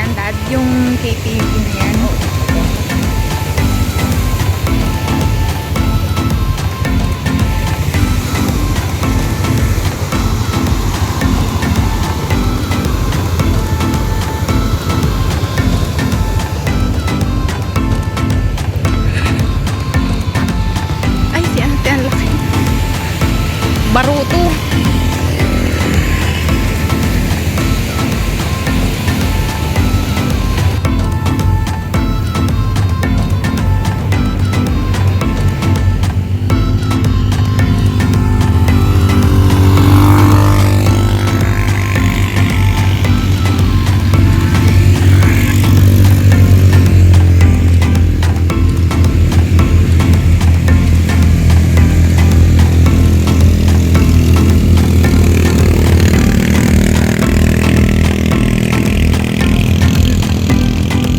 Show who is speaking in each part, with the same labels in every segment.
Speaker 1: yan, Dad? Yung KTV na yan? Ay, si ate, ang laki. Baruto.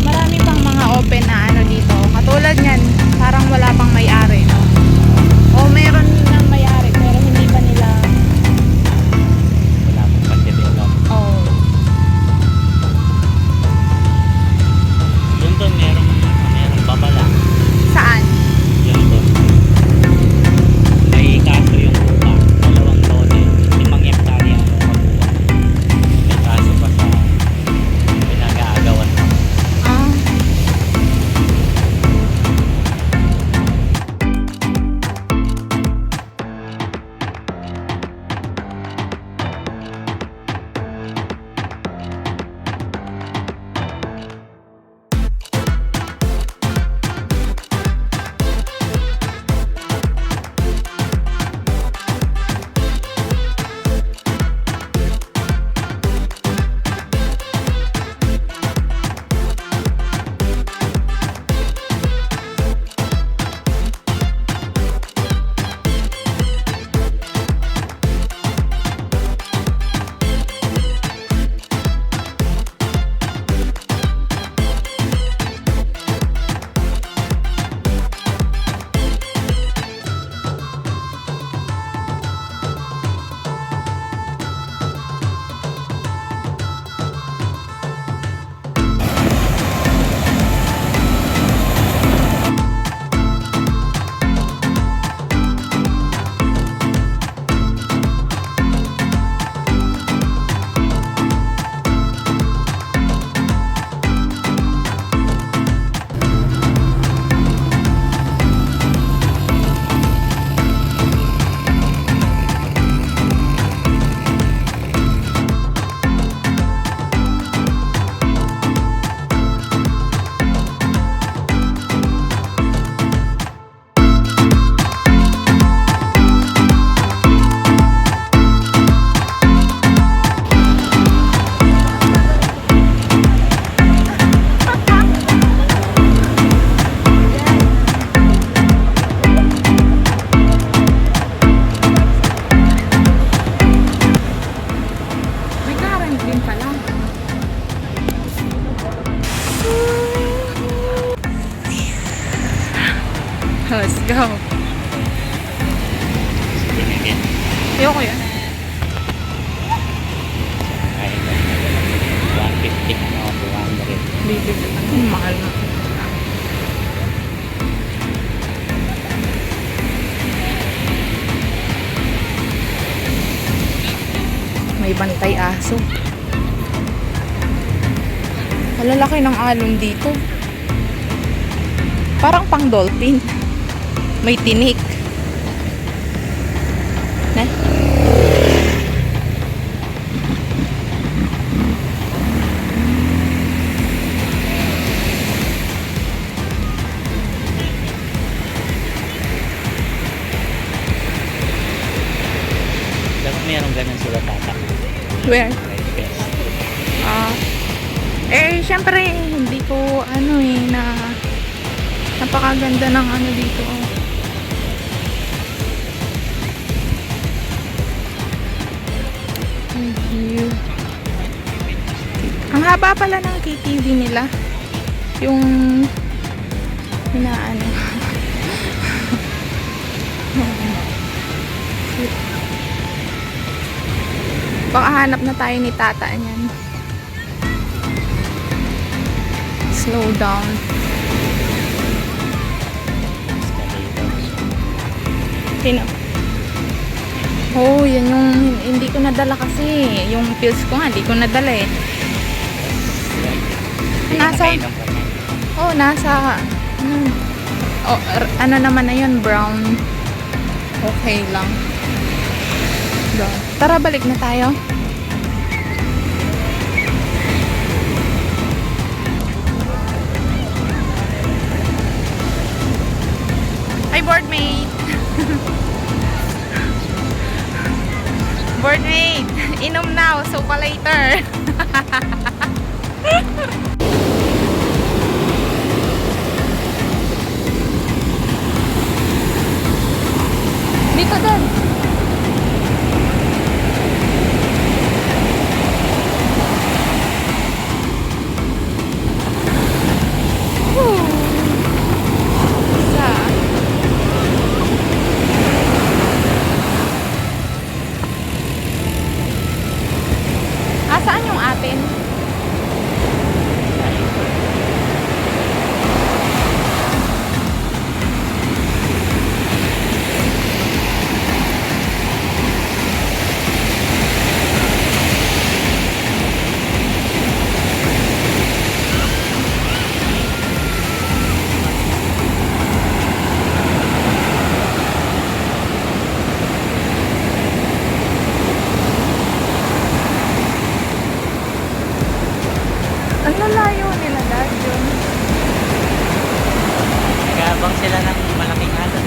Speaker 1: Marami pang mga open na ano dito. Katulad niyan, parang wala pang may-ari, no? O meron ng may-ari pero hindi pa nila.
Speaker 2: Wala akong pag-develop.
Speaker 1: Oh.
Speaker 2: Doon to merong babala.
Speaker 1: Saan?
Speaker 2: Yun to. May kaso yung lupa. 2 lode. 5 hektarya ang mabuha. May kaso pa sa pinag-aagawan mo.
Speaker 1: Ah. May Karen din pala. Let's go.
Speaker 2: Binigyan.
Speaker 1: Ayoko yan.
Speaker 2: Ay, 150 o 200.
Speaker 1: Bibig. Ang mahal na. May bantay aso. Malalaki ng alon dito. Parang pang dolphin. May tinik. Ne?
Speaker 2: Dapat merong ganun sila tata.
Speaker 1: Where?
Speaker 2: Right, best.
Speaker 1: Syempre, hindi ko, napakaganda ng ano dito. View. Ang haba pala ng KTV nila. Yung, hinaano. Baka hanap na tayo ni tata niyan. Slow down.
Speaker 2: Escalator.
Speaker 1: Sino? Oh, yan yung hindi ko nadala kasi. Yung pills ko nga, hindi ko nadala eh. Nasa? Oh, nasa... Oh, ano naman na yun, brown. Okay lang. Tara, balik na tayo. Hi, boardmate! Boardmate! Inom now, sopa later! Dito din! Saan yung atin? Ang lalayo nila, Dad, yun.
Speaker 2: Nag-aabang sila ng malaking alon.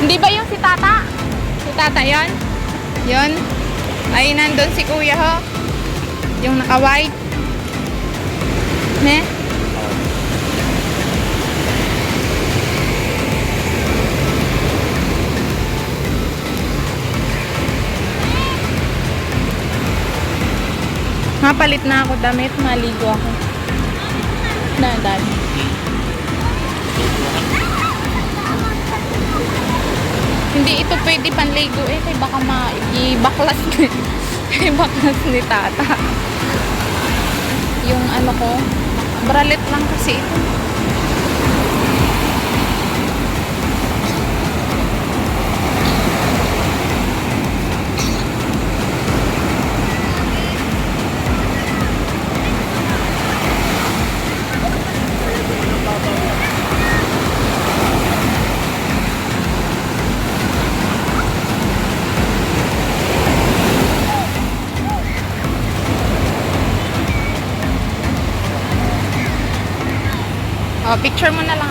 Speaker 1: Hindi ba yung si Tata? Si Tata yon? Yon? Ay, nandun si Kuya ho. Yung naka-white. Ne? Mapalit na ako damit, maligo ako. Dadan. Hindi ito pwede panligo eh, kay baka i-baklas ni, i-baklas ni tata. Yung ano ko, bralet lang kasi ito. Oh, picture mo na lang